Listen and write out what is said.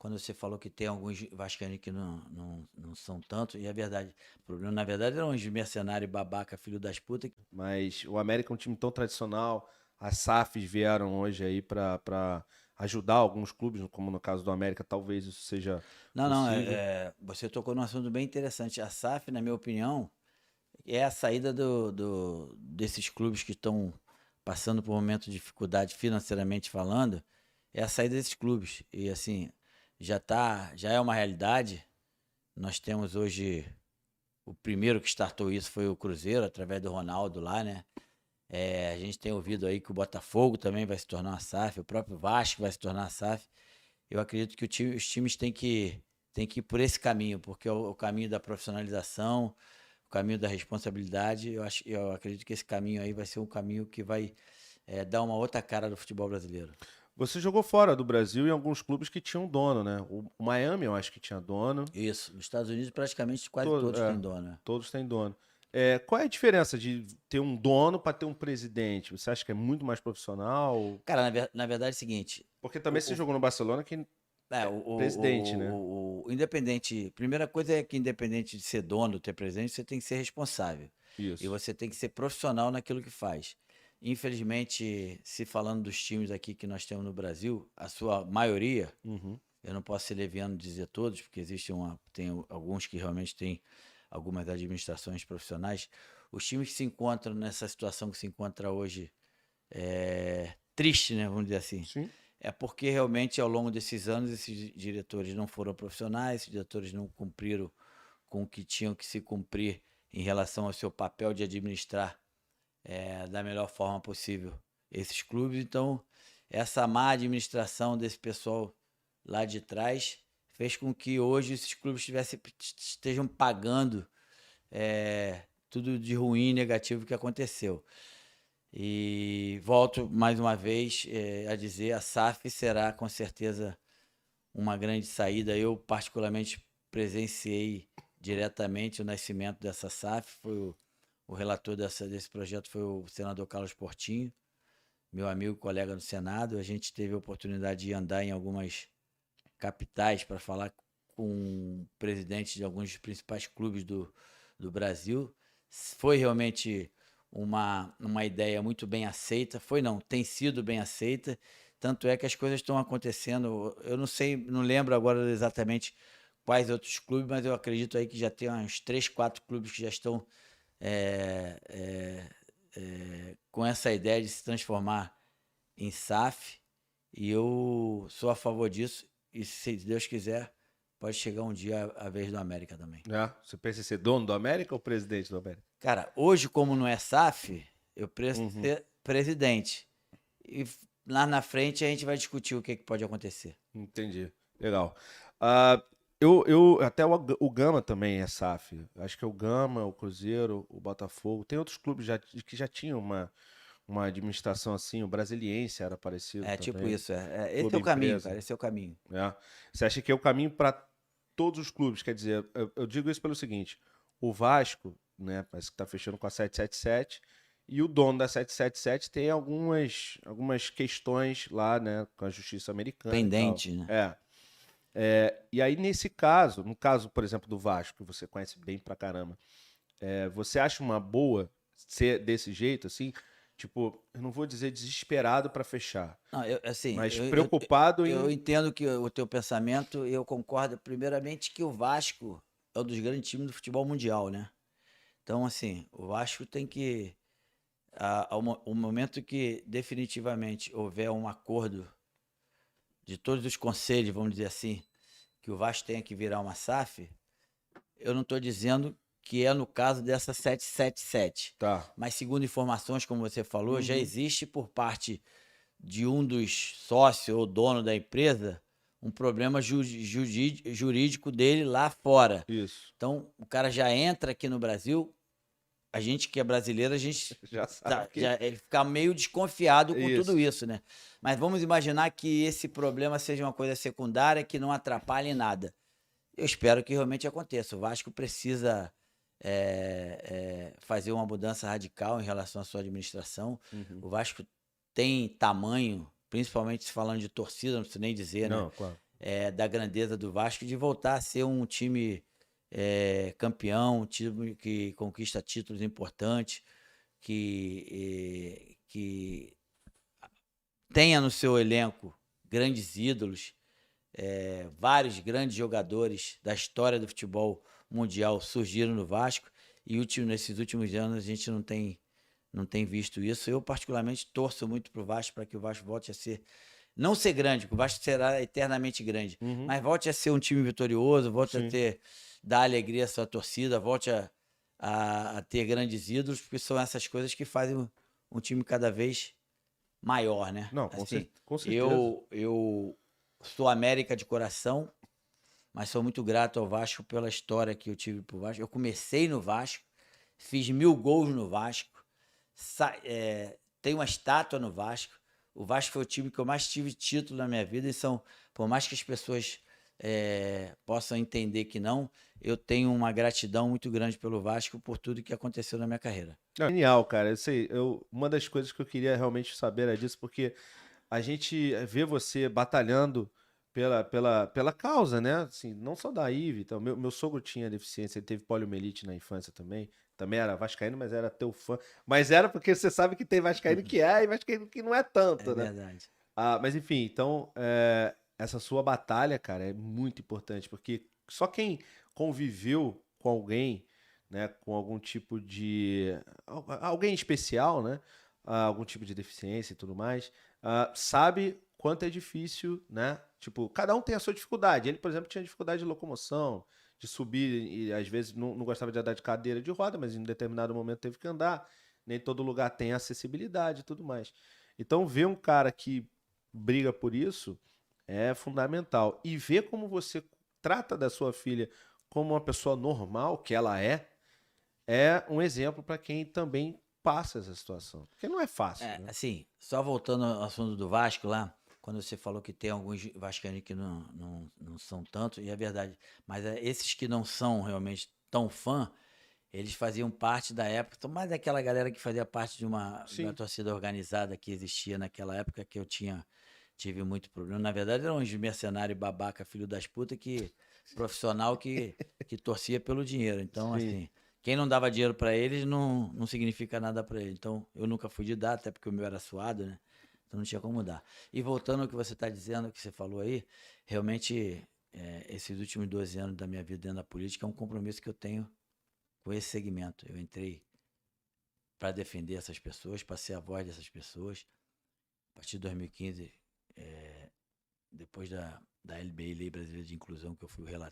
quando você falou que tem alguns vascaínos que não são tanto, e é verdade. O problema, na verdade, eram uns mercenários babaca, filho das putas. Mas o América é um time tão tradicional. As SAFs vieram hoje aí para ajudar alguns clubes, como no caso do América, talvez isso seja Não, não, possível. você tocou num assunto bem interessante. A SAF, na minha opinião, é a saída desses clubes que estão passando por um momento de dificuldade financeiramente falando, é a saída desses clubes. E assim, já é uma realidade. Nós temos hoje o primeiro que startou isso foi o Cruzeiro, através do Ronaldo lá, né? A gente tem ouvido aí que o Botafogo também vai se tornar uma SAF, o próprio Vasco vai se tornar uma SAF. Eu acredito que os times têm que ir por esse caminho, porque é o caminho da profissionalização, o caminho da responsabilidade. Eu acredito que esse caminho aí vai ser um caminho que vai dar uma outra cara do futebol brasileiro. Você jogou fora do Brasil em alguns clubes que tinham dono, né? O Miami eu acho que tinha dono. Isso, nos Estados Unidos praticamente quase todos É, têm dono, né? todos têm dono. É, qual é a diferença de ter um dono para ter um presidente? Você acha que é muito mais profissional? Cara, na verdade é o seguinte, Porque também o, você o, jogou no Barcelona que é, é presidente, né? o independente, primeira coisa é que independente de ser dono, ter presidente, você tem que ser responsável. E Isso. você tem que ser profissional naquilo que faz. Infelizmente, se falando dos times aqui que nós temos no Brasil, a sua maioria, Uhum. eu não posso ser leviano de dizer todos, porque tem alguns que realmente têm algumas administrações profissionais. Os times que se encontram nessa situação que se encontra hoje triste, né, vamos dizer assim, Sim. é porque realmente ao longo desses anos esses diretores não foram profissionais, esses diretores não cumpriram com o que tinham que se cumprir em relação ao seu papel de administrar da melhor forma possível esses clubes. Então, essa má administração desse pessoal lá de trás fez com que hoje esses clubes estejam pagando tudo de ruim e negativo que aconteceu. E volto mais uma vez a dizer, a SAF será com certeza uma grande saída. Eu particularmente presenciei diretamente o nascimento dessa SAF, o relator desse projeto foi o senador Carlos Portinho, meu amigo, colega no Senado. A gente teve a oportunidade de andar em algumas capitais para falar com presidentes de alguns dos principais clubes do Brasil. Foi realmente uma ideia muito bem aceita. Foi não, tem sido bem aceita. Tanto é que as coisas estão acontecendo. Eu não sei, não lembro agora exatamente quais outros clubes, mas eu acredito aí que já tem uns 3, 4 clubes que já estão é, é, com essa ideia de se transformar em SAF. E eu sou a favor disso. E se Deus quiser, pode chegar um dia a vez do América também. É. Você pensa em ser dono do América ou presidente do América? Cara, hoje, como não é SAF, eu preciso Uhum. ser presidente. E lá na frente a gente vai discutir o que, que pode acontecer. Entendi. Legal. Até o Gama também é SAF. Acho que é o Gama, o Cruzeiro, o Botafogo. Tem outros clubes que já tinham uma administração assim. O Brasiliense era parecido É tipo também. isso. Esse é Clube o caminho, empresa. cara. Esse é o caminho. Né? Você acha que é o caminho para todos os clubes? Quer dizer, eu digo isso pelo seguinte: o Vasco, né, parece que está fechando com a 777 e o dono da 777 tem algumas questões lá, né, com a justiça americana e tal. Pendente, né? E aí, nesse caso, no caso, por exemplo, do Vasco, que você conhece bem pra caramba, você acha uma boa ser desse jeito, assim? Tipo, eu não vou dizer desesperado para fechar, Não, assim, mas preocupado eu em. entendo que o teu pensamento e eu concordo, primeiramente, que o Vasco é um dos grandes times do futebol mundial, né? Então, assim, o Vasco tem que, ao momento que definitivamente houver um acordo de todos os conselhos, vamos dizer assim, que o Vasco tenha que virar uma SAF, eu não estou dizendo que é no caso dessa 777. Tá. Mas, segundo informações, como você falou, já Uhum. existe por parte de um dos sócios ou dono da empresa um problema jurídico dele lá fora. Isso. Então, o cara já entra aqui no Brasil, a gente que é brasileiro, a gente Já sabe que. ele fica meio desconfiado com tudo Isso. isso, né? Mas vamos imaginar que esse problema seja uma coisa secundária que não atrapalhe em nada. Eu espero que realmente aconteça. O Vasco precisa fazer uma mudança radical em relação à sua administração. Uhum. O Vasco tem tamanho, principalmente se falando de torcida, não preciso nem dizer, né? Não, claro. da grandeza do Vasco, de voltar a ser um time campeão, um time que conquista títulos importantes, que tenha no seu elenco grandes ídolos, vários grandes jogadores da história do futebol mundial surgiram no Vasco, e nesses últimos anos a gente não tem visto isso. Eu, particularmente, torço muito para o Vasco, para que o Vasco volte a ser, não ser grande, porque o Vasco será eternamente grande, mas volte a ser um time vitorioso, volte a dar alegria à sua torcida, volte a ter grandes ídolos, porque são essas coisas que fazem um time cada vez maior, né? Não, assim, com certeza. Eu sou América de coração, mas sou muito grato ao Vasco pela história que eu tive pro Vasco. Eu comecei no Vasco, fiz 1000 gols no Vasco, tenho uma estátua no Vasco. O Vasco foi o time que eu mais tive título na minha vida, e por mais que as pessoas possam entender que não, eu tenho uma gratidão muito grande pelo Vasco por tudo que aconteceu na minha carreira. Genial, cara. Uma das coisas que eu queria realmente saber era disso, porque a gente vê você batalhando pela causa, né? Assim, não só da IVE. Então, meu sogro tinha deficiência, ele teve poliomielite na infância também. Também era vascaíno, mas era teu fã. Mas era porque você sabe que tem vascaíno que e vascaíno que não é tanto, né? É verdade. Mas enfim, então, essa sua batalha, cara, é muito importante, porque só quem conviveu com alguém, né, com algum tipo de... alguém especial, né, algum tipo de deficiência e tudo mais, sabe quanto é difícil, né? Tipo, cada um tem a sua dificuldade. Ele, por exemplo, tinha dificuldade de locomoção, de subir, e às vezes não gostava de andar de cadeira de roda, mas em um determinado momento teve que andar. Nem todo lugar tem acessibilidade e tudo mais. Então, ver um cara que briga por isso é fundamental. E ver como você trata da sua filha como uma pessoa normal, que ela é um exemplo para quem também passa essa situação. Porque não é fácil, né? Assim, só voltando ao assunto do Vasco lá, quando você falou que tem alguns vascaínos que não são tanto, e é verdade, mas esses que não são realmente tão fã, eles faziam parte da época, então, mais daquela galera que fazia parte de uma torcida organizada que existia naquela época, que eu tive muito problema. Na verdade, eram uns mercenários babaca, filho das putas, profissional que torcia pelo dinheiro. Então, assim, quem não dava dinheiro para eles não significa nada para eles. Então, eu nunca fui de dar, até porque o meu era suado, né? Então não tinha como dar. E voltando ao que você está dizendo, que você falou aí, realmente, esses últimos 12 anos da minha vida dentro da política é um compromisso que eu tenho com esse segmento. Eu entrei para defender essas pessoas, para ser a voz dessas pessoas. A partir de 2015, depois da LBI, Lei Brasileira de Inclusão, que eu fui o relator,